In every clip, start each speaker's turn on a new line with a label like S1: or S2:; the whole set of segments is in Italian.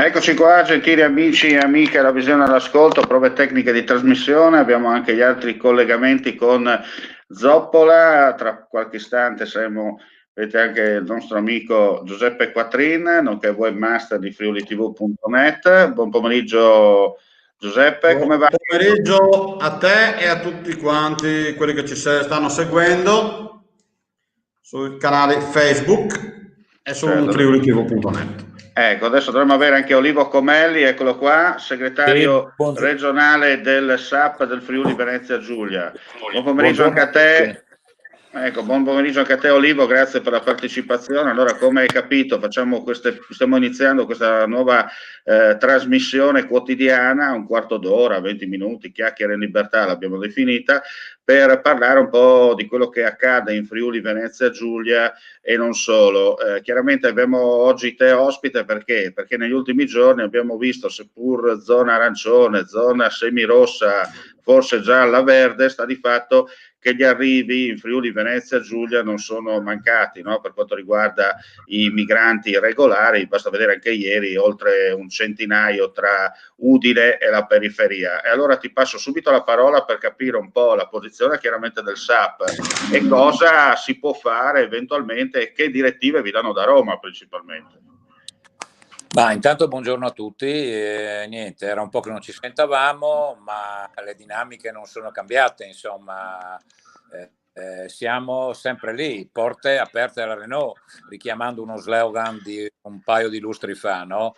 S1: Eccoci qua, gentili amici e amiche alla visione e all'ascolto, prove tecniche di trasmissione, abbiamo anche gli altri collegamenti con Zoppola, tra qualche istante vedete anche il nostro amico Giuseppe Quattrin, nonché webmaster di friulitv.net. Buon pomeriggio Giuseppe, come va?
S2: Buon pomeriggio a te e a tutti quanti quelli che ci stanno seguendo sui canali Facebook e su
S1: Certo.
S2: friulitv.net.
S1: Ecco, adesso dovremmo avere anche Olivo Comelli, eccolo qua, segretario regionale del SAP del Friuli Venezia Giulia. Buon pomeriggio anche a te. Ecco, buon pomeriggio anche a te Olivo, grazie per la partecipazione. Allora, come hai capito, stiamo iniziando questa nuova trasmissione quotidiana, un quarto d'ora, 20 minuti, chiacchiere in libertà l'abbiamo definita, per parlare un po' di quello che accade in Friuli Venezia Giulia e non solo. Chiaramente abbiamo oggi te ospite perché negli ultimi giorni abbiamo visto, seppur zona arancione, zona semirossa, forse gialla verde, sta di fatto che gli arrivi in Friuli Venezia Giulia non sono mancati, no? Per quanto riguarda i migranti regolari, basta vedere anche ieri oltre un centinaio tra Udine e la periferia. E allora ti passo subito la parola per capire un po' la posizione chiaramente del SAP e cosa si può fare eventualmente e che direttive vi danno da Roma principalmente.
S3: Ma intanto buongiorno a tutti, niente, era un po' che non ci sentavamo, ma le dinamiche non sono cambiate, insomma, siamo sempre lì, porte aperte alla Renault, richiamando uno slogan di un paio di lustri fa, no?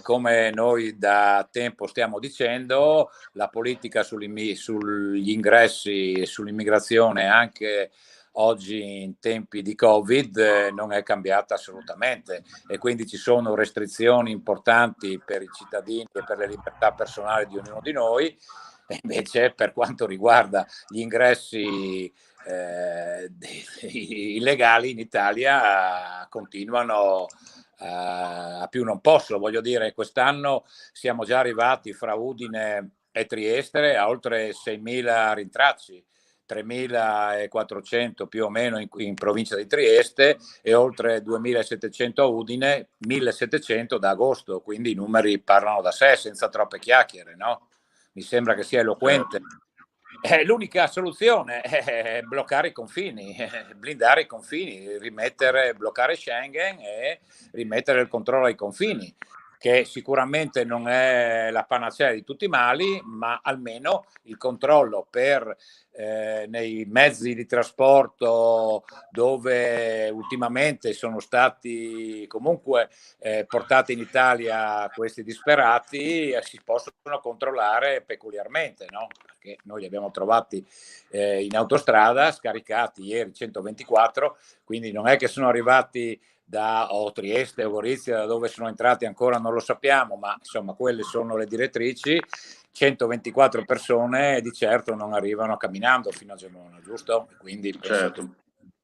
S3: Come noi da tempo stiamo dicendo, la politica sugli ingressi e sull'immigrazione anche oggi in tempi di Covid non è cambiata assolutamente e quindi ci sono restrizioni importanti per i cittadini e per le libertà personali di ognuno di noi. E invece per quanto riguarda gli ingressi illegali in Italia continuano a più non posso, voglio dire, quest'anno siamo già arrivati fra Udine e Trieste a oltre 6.000 rintracci. 3.400 più o meno in provincia di Trieste e oltre 2.700 a Udine, 1.700 da agosto, quindi i numeri parlano da sé senza troppe chiacchiere, no? Mi sembra che sia eloquente. L'unica soluzione è bloccare i confini, blindare i confini, bloccare Schengen e rimettere il controllo ai confini, che sicuramente non è la panacea di tutti i mali, ma almeno il controllo nei mezzi di trasporto dove ultimamente sono stati comunque portati in Italia questi disperati, si possono controllare peculiarmente, no? Perché noi li abbiamo trovati in autostrada, scaricati ieri 124, quindi non è che sono arrivati da Trieste o Gorizia, da dove sono entrati ancora non lo sappiamo, ma insomma quelle sono le direttrici. 124 persone di certo non arrivano camminando fino a Gemona, giusto? Quindi penso che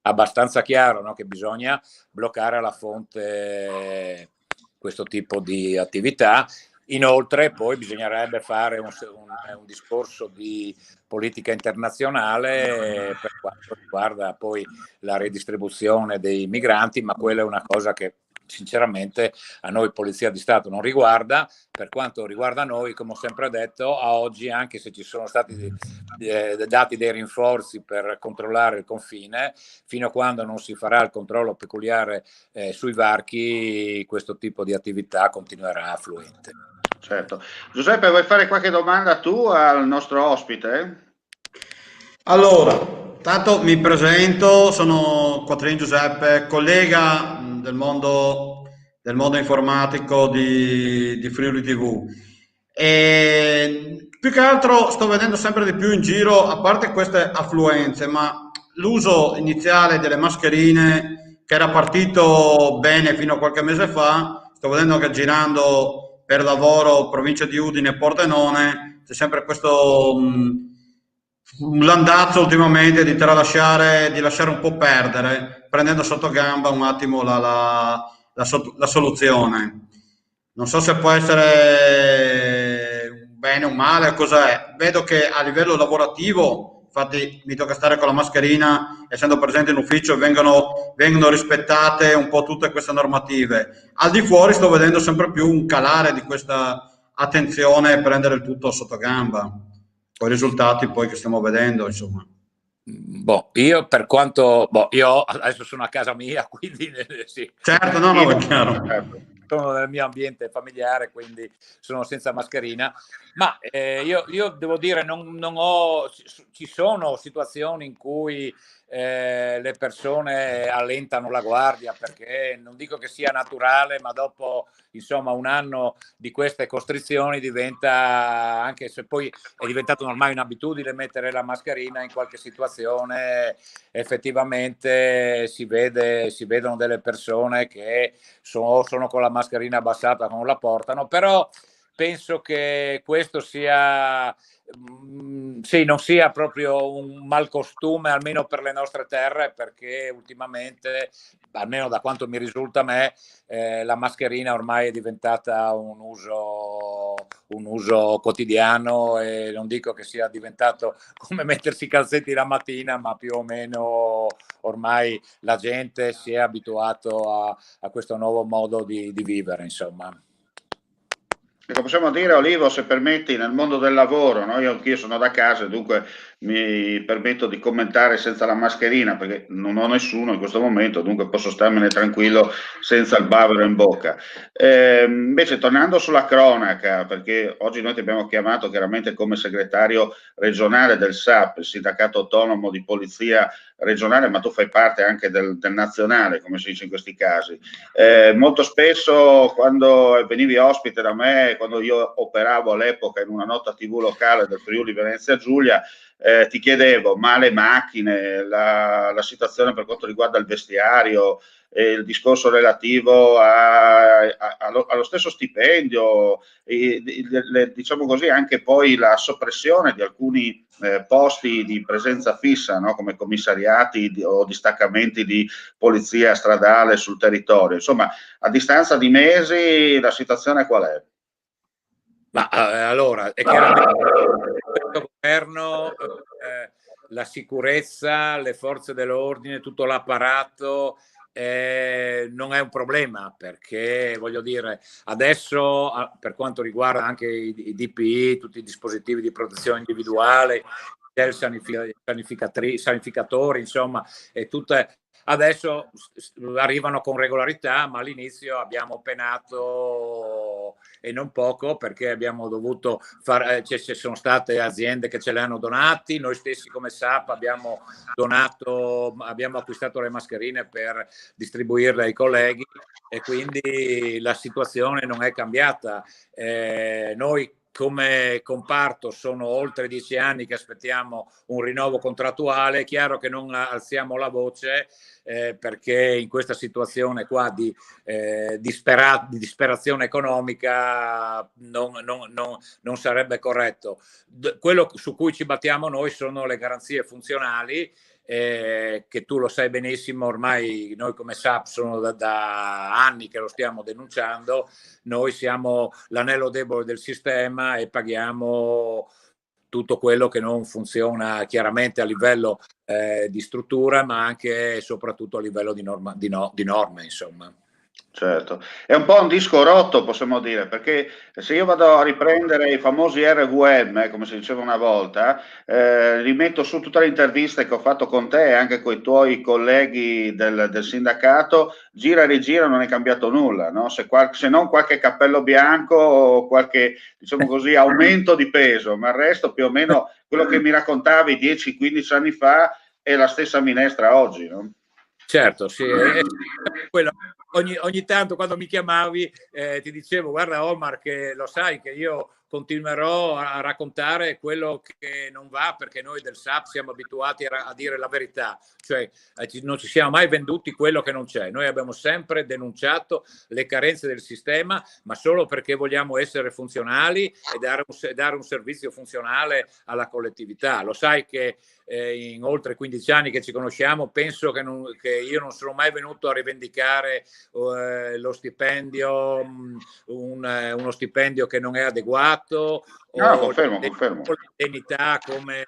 S3: abbastanza chiaro, no, che bisogna bloccare alla fonte questo tipo di attività. Inoltre poi bisognerebbe fare un discorso di politica internazionale per quanto riguarda poi la redistribuzione dei migranti, ma quella è una cosa che sinceramente a noi Polizia di Stato non riguarda. Per quanto riguarda noi, come ho sempre detto, a oggi, anche se ci sono stati dati dei rinforzi per controllare il confine, fino a quando non si farà il controllo peculiare sui varchi, questo tipo di attività continuerà fluente.
S1: Certo. Giuseppe, vuoi fare qualche domanda tu al nostro ospite?
S2: Allora, tanto mi presento, sono Quattrin Giuseppe, collega del mondo informatico di Friuli TV. E più che altro sto vedendo sempre di più in giro, a parte queste affluenze, ma l'uso iniziale delle mascherine che era partito bene fino a qualche mese fa, sto vedendo che girando per lavoro provincia di Udine e Pordenone c'è sempre questo un landazzo ultimamente di lasciare un po' perdere, prendendo sotto gamba un attimo la soluzione. Non so se può essere un bene o un male, cosa è. Vedo che a livello lavorativo infatti mi tocca stare con la mascherina, essendo presente in ufficio vengono rispettate un po' tutte queste normative. Al di fuori sto vedendo sempre più un calare di questa attenzione e prendere il tutto sotto gamba, con i risultati poi che stiamo vedendo, insomma.
S3: Io per quanto, io adesso sono a casa mia, quindi sì.
S2: Certo, no, è chiaro.
S3: Sono nel mio ambiente familiare, quindi sono senza mascherina, ma io devo dire, ci sono situazioni in cui le persone allentano la guardia, perché non dico che sia naturale, ma dopo insomma un anno di queste costrizioni diventa, anche se poi è diventato ormai un'abitudine mettere la mascherina, in qualche situazione effettivamente si vedono delle persone che sono con la mascherina abbassata, non la portano, però penso che questo sia sì, non sia proprio un malcostume, almeno per le nostre terre, perché ultimamente, almeno da quanto mi risulta a me, la mascherina ormai è diventata un uso quotidiano, e non dico che sia diventato come mettersi i calzetti la mattina, ma più o meno ormai la gente si è abituato a questo nuovo modo di vivere, insomma.
S1: Ecco, possiamo dire, Olivo, se permetti, nel mondo del lavoro, no? Anch'io sono da casa, dunque mi permetto di commentare senza la mascherina, perché non ho nessuno in questo momento, dunque posso starmene tranquillo senza il bavero in bocca. Invece, tornando sulla cronaca, perché oggi noi ti abbiamo chiamato chiaramente come segretario regionale del SAP, il Sindacato Autonomo di Polizia Regionale, ma tu fai parte anche del nazionale, come si dice in questi casi. Molto spesso quando venivi ospite da me, quando io operavo all'epoca in una nota TV locale del Friuli Venezia Giulia, ti chiedevo, ma le macchine, la situazione per quanto riguarda il vestiario, il discorso relativo allo stesso stipendio, diciamo così, anche poi la soppressione di alcuni posti di presenza fissa, no? Come commissariati o distaccamenti di polizia stradale sul territorio. Insomma, a distanza di mesi la situazione qual è?
S3: Ma allora, è chiaramente questo governo, la sicurezza, le forze dell'ordine, tutto l'apparato non è un problema, perché voglio dire, adesso per quanto riguarda anche i DPI, tutti i dispositivi di protezione individuale, gel sanificatori, insomma, e tutte adesso arrivano con regolarità, ma all'inizio abbiamo penato, e non poco, perché abbiamo dovuto fare, ci sono state aziende che ce le hanno donati, noi stessi come SAP abbiamo acquistato le mascherine per distribuirle ai colleghi, e quindi la situazione non è cambiata. Noi come comparto sono oltre 10 anni che aspettiamo un rinnovo contrattuale. È chiaro che non alziamo la voce, perché in questa situazione qua di disperazione economica non sarebbe corretto. Quello su cui ci battiamo noi sono le garanzie funzionali, che tu lo sai benissimo, ormai noi come SAP sono da anni che lo stiamo denunciando. Noi siamo l'anello debole del sistema e paghiamo tutto quello che non funziona, chiaramente a livello di struttura, ma anche e soprattutto a livello di norme, insomma.
S1: Certo, è un po' un disco rotto, possiamo dire, perché se io vado a riprendere i famosi RVM, come si diceva una volta, rimetto su tutte le interviste che ho fatto con te e anche con i tuoi colleghi del sindacato, gira e rigira non è cambiato nulla, no? Se non qualche cappello bianco o qualche, diciamo così, aumento di peso, ma il resto più o meno quello che mi raccontavi 10-15 anni fa è la stessa minestra oggi, no?
S3: Certo, sì, quello. Ogni tanto quando mi chiamavi ti dicevo, guarda Omar, che lo sai che io continuerò a raccontare quello che non va, perché noi del SAP siamo abituati a dire la verità, cioè non ci siamo mai venduti quello che non c'è. Noi abbiamo sempre denunciato le carenze del sistema, ma solo perché vogliamo essere funzionali e dare un servizio funzionale alla collettività. Lo sai che in oltre 15 anni che ci conosciamo, penso che io non sono mai venuto a rivendicare lo stipendio, uno stipendio che non è adeguato, Stato
S1: No,
S3: o
S1: confermo.
S3: l'indennità come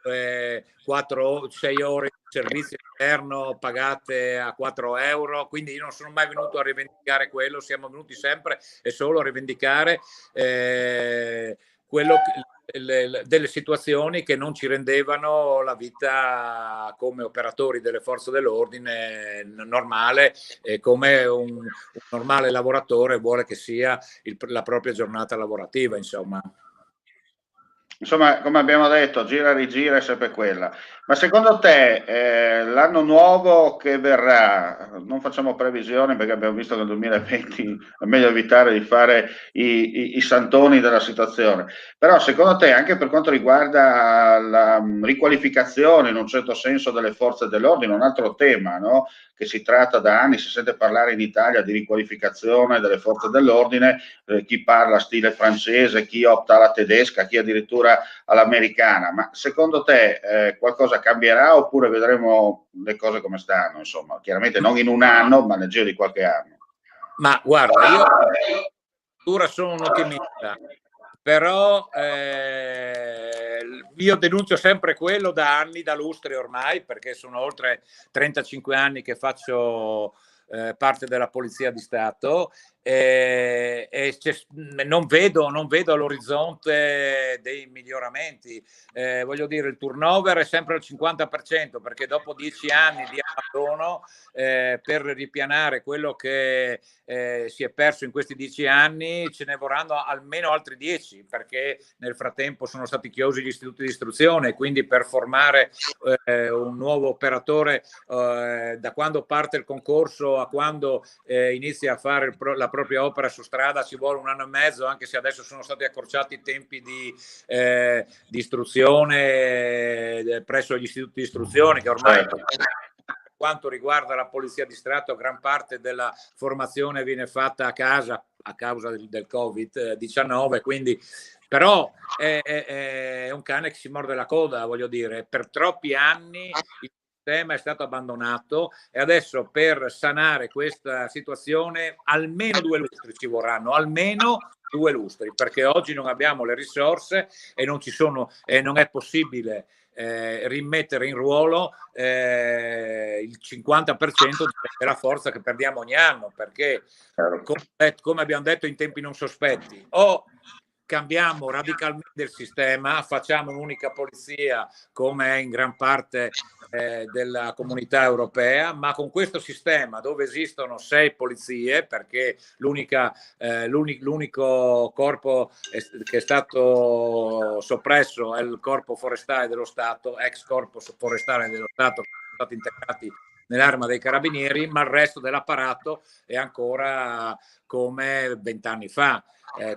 S3: 4-6 ore di servizio esterno pagate a 4 euro, quindi io non sono mai venuto a rivendicare quello, siamo venuti sempre e solo a rivendicare delle situazioni che non ci rendevano la vita come operatori delle forze dell'ordine normale, come un normale lavoratore vuole che sia la propria giornata lavorativa, insomma.
S1: Insomma, come abbiamo detto, gira e rigira è sempre quella. Ma secondo te l'anno nuovo che verrà, non facciamo previsioni perché abbiamo visto che nel 2020 è meglio evitare di fare i santoni della situazione, però secondo te anche per quanto riguarda la riqualificazione in un certo senso delle forze dell'ordine, un altro tema, no? Che si tratta da anni, si sente parlare in Italia di riqualificazione delle forze dell'ordine, chi parla stile francese, chi opta alla tedesca, chi addirittura all'americana, ma secondo te qualcosa cambierà oppure vedremo le cose come stanno? Insomma, chiaramente non in un anno, ma nel giro di qualche anno.
S3: Ma guarda, io sono un ottimista, però io denuncio sempre quello da anni, da lustri ormai, perché sono oltre 35 anni che faccio parte della Polizia di Stato e non vedo all'orizzonte dei miglioramenti. Voglio dire, il turnover è sempre al 50%, perché dopo 10 anni di abbandono, per ripianare quello che si è perso in questi 10 anni ce ne vorranno almeno altri 10, perché nel frattempo sono stati chiusi gli istituti di istruzione, quindi per formare un nuovo operatore da quando parte il concorso a quando inizia a fare la propria opera su strada ci vuole 1 anno e mezzo, anche se adesso sono stati accorciati i tempi di istruzione presso gli istituti di istruzione, che ormai per quanto riguarda la Polizia di Stato gran parte della formazione viene fatta a casa a causa del Covid-19, quindi però è un cane che si morde la coda, voglio dire, per troppi anni il sistema è stato abbandonato e adesso per sanare questa situazione almeno 2 lustri ci vorranno, almeno 2 lustri, perché oggi non abbiamo le risorse e non è possibile rimettere in ruolo il 50% della forza che perdiamo ogni anno, perché come abbiamo detto in tempi non sospetti, o cambiamo radicalmente il sistema, facciamo un'unica polizia come è in gran parte della comunità europea, ma con questo sistema dove esistono 6 polizie, perché l'unico corpo che è stato soppresso è il corpo forestale dello Stato, ex corpo forestale dello Stato, che sono stati integrati nell'Arma dei Carabinieri, ma il resto dell'apparato è ancora come 20 anni fa.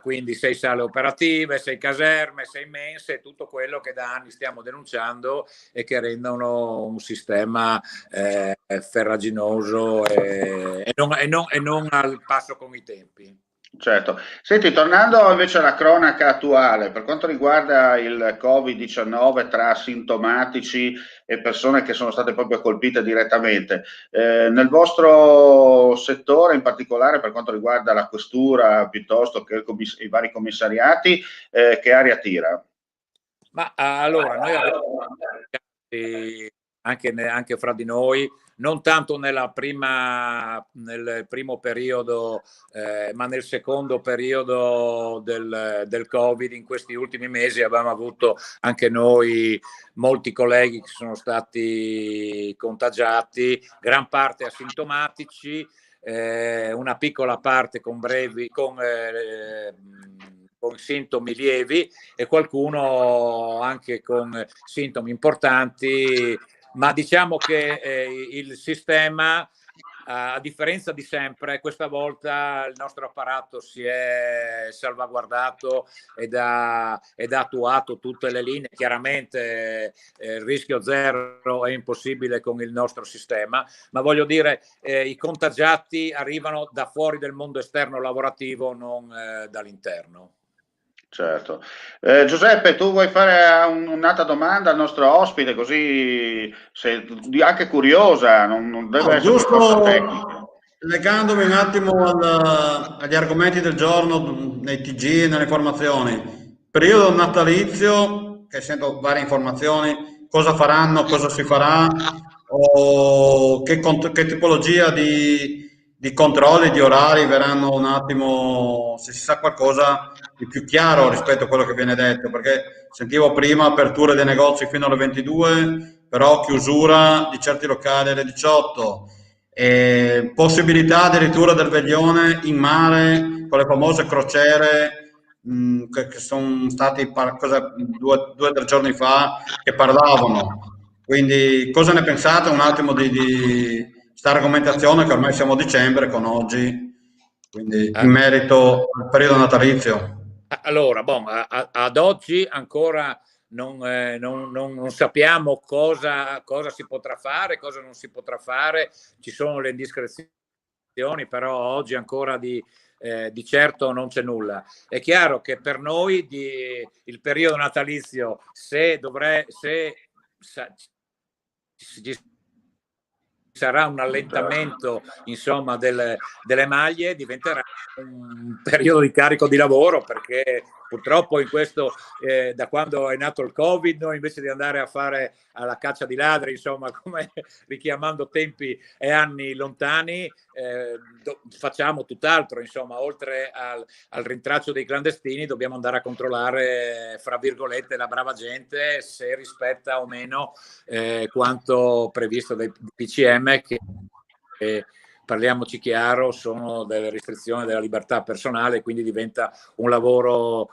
S3: Quindi 6 sale operative, 6 caserme, 6 mense, tutto quello che da anni stiamo denunciando e che rendono un sistema farraginoso e non al passo con i tempi.
S1: Certo. Senti, tornando invece alla cronaca attuale, per quanto riguarda il Covid-19 tra asintomatici e persone che sono state proprio colpite direttamente, nel vostro settore, in particolare per quanto riguarda la questura piuttosto che i vari commissariati, che aria tira?
S3: Ma allora, noi abbiamo anche fra di noi, non tanto nel primo periodo, ma nel secondo periodo del Covid. In questi ultimi mesi abbiamo avuto anche noi molti colleghi che sono stati contagiati, gran parte asintomatici, una piccola parte con sintomi lievi e qualcuno anche con sintomi importanti, ma diciamo che il sistema, a differenza di sempre, questa volta il nostro apparato si è salvaguardato ed ha attuato tutte le linee. Chiaramente il rischio zero è impossibile con il nostro sistema, ma voglio dire i contagiati arrivano da fuori del mondo esterno lavorativo, non dall'interno.
S1: Certo. Giuseppe, tu vuoi fare un'altra domanda al nostro ospite, così anche curiosa, non deve essere
S2: giusto,
S1: tecnica.
S2: legandomi un attimo agli argomenti del giorno nei TG, nelle informazioni, periodo natalizio, che sento varie informazioni, cosa faranno, cosa si farà, o che tipologia di controlli, di orari verranno un attimo, se si sa qualcosa di più chiaro rispetto a quello che viene detto, perché sentivo prima aperture dei negozi fino alle 22, però chiusura di certi locali alle 18, e possibilità addirittura del veglione in mare con le famose crociere che sono stati 2 o 3 giorni fa che parlavano. Quindi cosa ne pensate un attimo di questa argomentazione che ormai siamo a dicembre con oggi, quindi in merito al periodo natalizio?
S3: Allora, ad oggi ancora non sappiamo cosa si potrà fare, cosa non si potrà fare, ci sono le indiscrezioni, però oggi ancora di certo non c'è nulla. È chiaro che per noi il periodo natalizio, se ci sarà un allentamento, insomma, delle maglie, diventerà un periodo di carico di lavoro, perché purtroppo in questo, da quando è nato il Covid, noi invece di andare a fare alla caccia di ladri, insomma, come richiamando tempi e anni lontani, facciamo tutt'altro, insomma, oltre al rintraccio dei clandestini dobbiamo andare a controllare, fra virgolette, la brava gente se rispetta o meno quanto previsto dai PCM, che parliamoci chiaro, sono delle restrizioni della libertà personale, quindi diventa un lavoro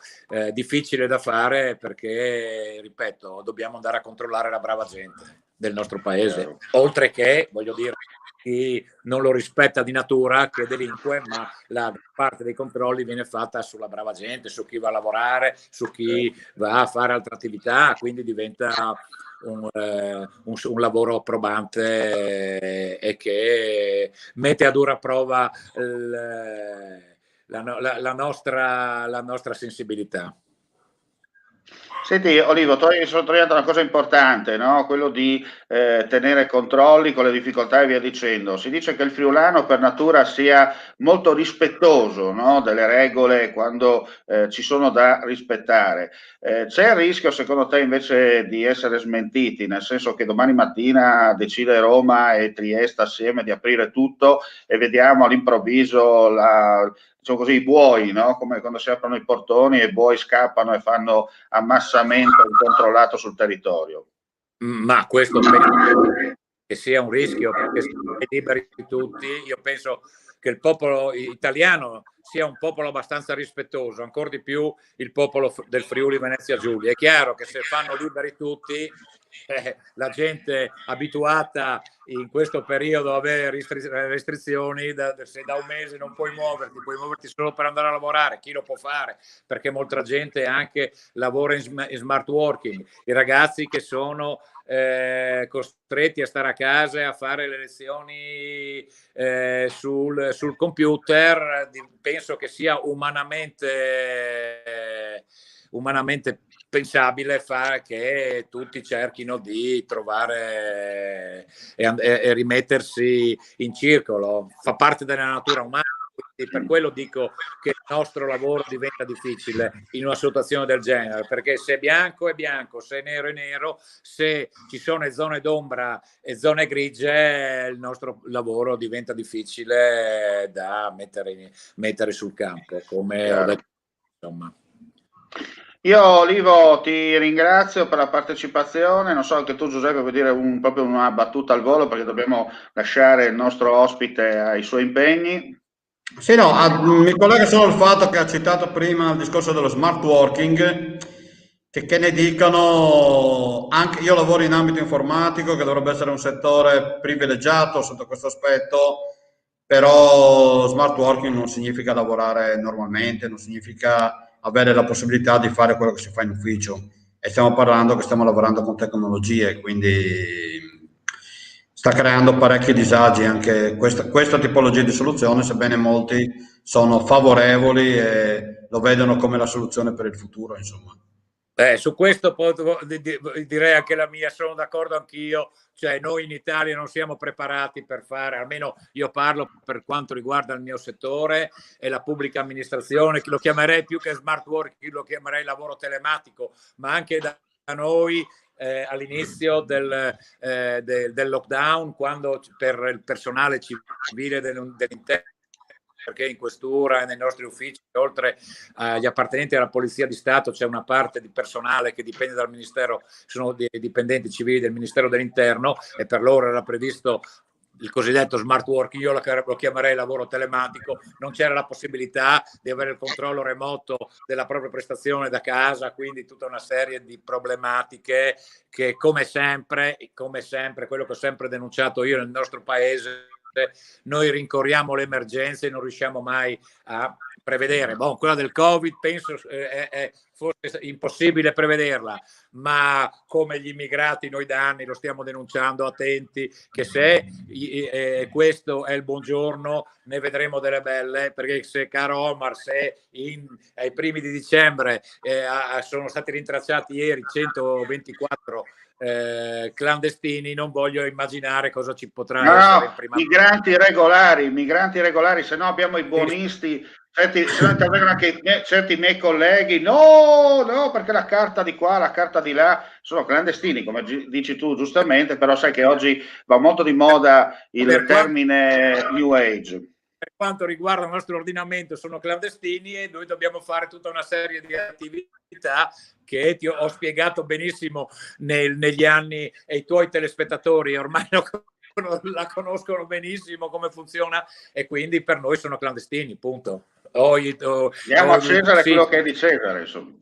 S3: difficile da fare, perché, ripeto, dobbiamo andare a controllare la brava gente del nostro paese, oltre che, voglio dire, chi non lo rispetta di natura, che delinque, ma la parte dei controlli viene fatta sulla brava gente, su chi va a lavorare, su chi va a fare altre attività, quindi diventa un lavoro probante e che mette a dura prova la nostra sensibilità.
S1: Senti, Olivo, tu hai sottolineato una cosa importante, no? Quello di tenere controlli con le difficoltà e via dicendo. Si dice che il friulano per natura sia molto rispettoso, no? Delle regole quando ci sono da rispettare. C'è il rischio, secondo te, invece di essere smentiti, nel senso che domani mattina decide Roma e Trieste assieme di aprire tutto e vediamo all'improvviso diciamo così, i buoi, no? Come quando si aprono i portoni e i buoi scappano e fanno ammassamento incontrollato sul territorio.
S3: Ma questo penso che sia un rischio, perché se liberi tutti, io penso che il popolo italiano sia un popolo abbastanza rispettoso, ancora di più il popolo del Friuli Venezia Giulia. È chiaro che se fanno liberi tutti, la gente abituata in questo periodo a avere restrizioni, se da un mese non puoi muoverti solo per andare a lavorare, chi lo può fare? Perché molta gente anche lavora in smart working, i ragazzi che sono costretti a stare a casa e a fare le lezioni sul computer, penso che sia umanamente pensabile fare che tutti cerchino di trovare e rimettersi in circolo. Fa parte della natura umana, quindi per quello dico che il nostro lavoro diventa difficile in una situazione del genere, perché se è bianco è bianco, se è nero è nero, se ci sono zone d'ombra e zone grigie, il nostro lavoro diventa difficile da mettere sul campo, come ho detto, insomma.
S1: Io, Olivo, ti ringrazio per la partecipazione. Non so, anche tu, Giuseppe, vuoi dire proprio una battuta al volo, perché dobbiamo lasciare il nostro ospite ai suoi impegni.
S2: Sì, no, mi collega solo il fatto che ha citato prima il discorso dello smart working, che ne dicano, anche io lavoro in ambito informatico, che dovrebbe essere un settore privilegiato sotto questo aspetto, però smart working non significa lavorare normalmente, non significa avere la possibilità di fare quello che si fa in ufficio, e stiamo parlando che stiamo lavorando con tecnologie, quindi sta creando parecchi disagi anche questa tipologia di soluzione, sebbene molti sono favorevoli e lo vedono come la soluzione per il futuro, insomma.
S3: Su questo direi anche la mia, sono d'accordo anch'io, cioè noi in Italia non siamo preparati per fare, almeno io parlo per quanto riguarda il mio settore e la pubblica amministrazione, lo chiamerei più che smart working, lo chiamerei lavoro telematico, ma anche da noi all'inizio del lockdown, quando per il personale civile dell'interno, perché in questura e nei nostri uffici, oltre agli appartenenti alla Polizia di Stato, c'è una parte di personale che dipende dal Ministero, sono dipendenti civili del Ministero dell'Interno, e per loro era previsto il cosiddetto smart working, io lo chiamerei lavoro telematico. Non c'era la possibilità di avere il controllo remoto della propria prestazione da casa, quindi tutta una serie di problematiche che come sempre, quello che ho sempre denunciato io nel nostro paese, noi rincorriamo le emergenze e non riusciamo mai a prevedere. Quella del Covid penso è forse impossibile prevederla, ma come gli immigrati noi da anni lo stiamo denunciando, attenti che se questo è il buongiorno ne vedremo delle belle, perché se, caro Omar, se ai primi di dicembre sono stati rintracciati ieri 124 clandestini, non voglio immaginare cosa ci potrà essere in prima.
S1: Migranti regolari, se no abbiamo i buonisti, se no intervengono anche certi miei colleghi, no, perché la carta di qua, la carta di là, sono clandestini, come dici tu giustamente, però sai che oggi va molto di moda il termine New Age.
S3: Per quanto riguarda il nostro ordinamento sono clandestini e noi dobbiamo fare tutta una serie di attività che ti ho spiegato benissimo negli anni, e i tuoi telespettatori ormai la conoscono benissimo come funziona, e quindi per noi sono clandestini, punto.
S1: Diamo a Cesare quello che è di Cesare, insomma.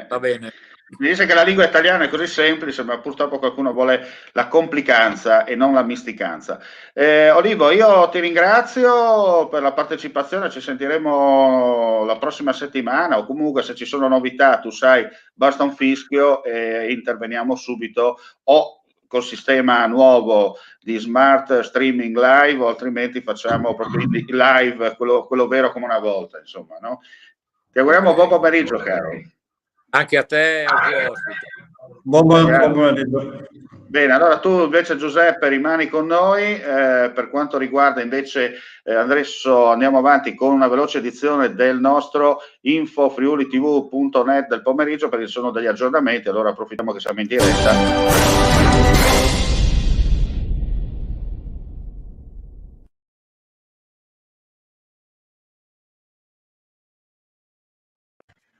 S3: Va bene.
S1: Mi dice che la lingua italiana è così semplice, ma purtroppo qualcuno vuole la complicanza e non la misticanza. Olivo, io ti ringrazio per la partecipazione, ci sentiremo la prossima settimana, o comunque se ci sono novità, tu sai, basta un fischio e interveniamo subito, o col sistema nuovo di smart streaming live, o altrimenti facciamo proprio live, quello vero come una volta, insomma, no? Ti auguriamo buon pomeriggio, caro.
S3: Anche a te e al tuo ospite.
S2: Buon pomeriggio.
S1: Bene, allora tu invece, Giuseppe, rimani con noi. Per quanto riguarda invece adesso andiamo avanti con una veloce edizione del nostro infofriulitv.net del pomeriggio, perché ci sono degli aggiornamenti, allora approfittiamo che siamo in diretta.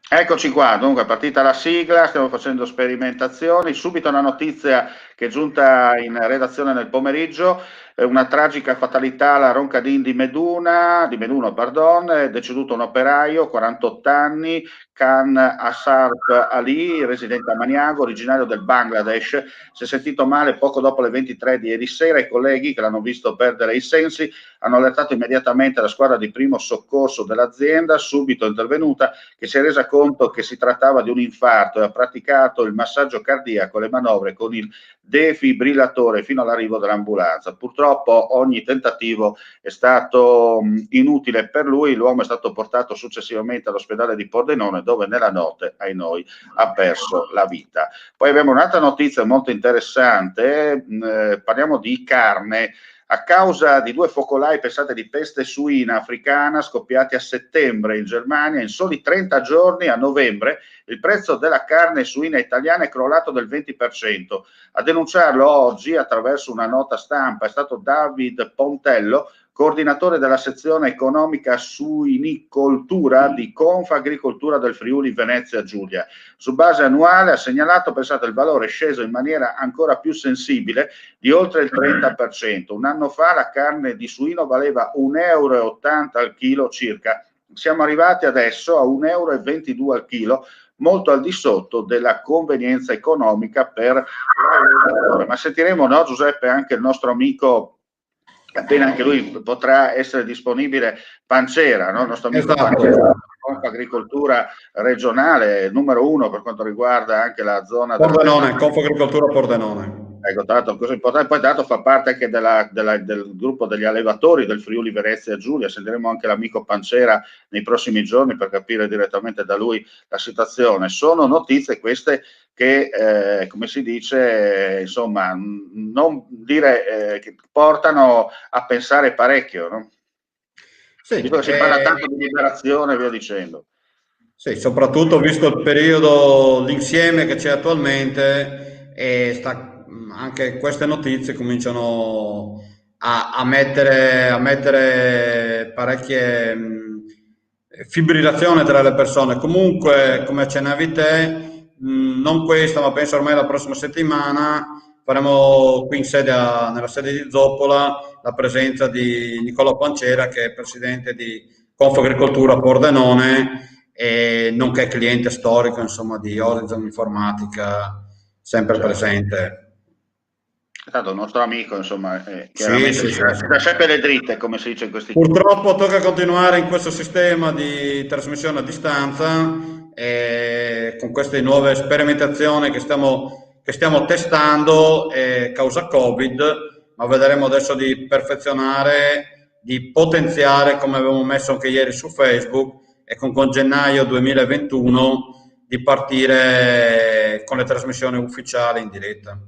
S1: Eccoci qua, dunque è partita la sigla, stiamo facendo sperimentazioni, subito una notizia che è giunta in redazione nel pomeriggio, una tragica fatalità alla Roncadin di Meduno, è deceduto un operaio, 48 anni, Khan Asarf Ali, residente a Maniago, originario del Bangladesh, si è sentito male poco dopo le 23 di ieri sera. I colleghi che l'hanno visto perdere i sensi hanno allertato immediatamente la squadra di primo soccorso dell'azienda, subito intervenuta, che si è resa conto che si trattava di un infarto e ha praticato il massaggio cardiaco e le manovre con il defibrillatore fino all'arrivo dell'ambulanza. Purtroppo ogni tentativo è stato inutile per lui, l'uomo è stato portato successivamente all'ospedale di Pordenone, dove nella notte, ai noi, ha perso la vita. Poi abbiamo un'altra notizia molto interessante, parliamo di carne. A causa di 2 focolai, pensate, di peste suina africana scoppiati a settembre in Germania, in soli 30 giorni a novembre il prezzo della carne suina italiana è crollato del 20%. A denunciarlo oggi, attraverso una nota stampa, è stato David Pontello, coordinatore della sezione economica suinicoltura di Confagricoltura del Friuli Venezia Giulia. Su base annuale ha segnalato, pensate, il valore è sceso in maniera ancora più sensibile di oltre il 30%. Un anno fa la carne di suino valeva 1,80 euro al chilo circa. Siamo arrivati adesso a 1,22 euro al chilo, molto al di sotto della convenienza economica per l'allevatore. Ma sentiremo, no, Giuseppe, anche il nostro amico, appena anche lui potrà essere disponibile, Pancera, no? Il nostro amico Pancera, Confagricoltura regionale numero 1 per quanto riguarda anche la zona
S2: Pordenone, Confagricoltura Pordenone.
S1: Ecco, tanto, cosa importante, poi tanto fa parte anche del gruppo degli allevatori del Friuli Venezia Giulia. Sentiremo anche l'amico Pancera nei prossimi giorni per capire direttamente da lui la situazione. Sono notizie queste che, come si dice, insomma, non dire che portano a pensare parecchio, no?
S2: Sì,
S1: Dico che si parla tanto di liberazione e via dicendo.
S2: sì, soprattutto visto il periodo, l'insieme che c'è attualmente, anche queste notizie cominciano a mettere parecchie fibrillazione tra le persone. Comunque, come accennavi te, non questa, ma penso ormai la prossima settimana faremo qui nella sede di Zoppola la presenza di Nicola Pancera, che è presidente di Confagricoltura Pordenone e nonché cliente storico, insomma, di Horizon Informatica, sempre presente.
S1: È stato il nostro amico, insomma,
S2: Sì,
S1: chiaramente
S2: sì,
S1: si dà sempre le dritte, come si dice in questi
S2: Purtroppo tocca continuare in questo sistema di trasmissione a distanza con queste nuove sperimentazioni che stiamo testando causa Covid, ma vedremo adesso di perfezionare, di potenziare, come avevamo messo anche ieri su Facebook, e con gennaio 2021 di partire con le trasmissioni ufficiali in diretta.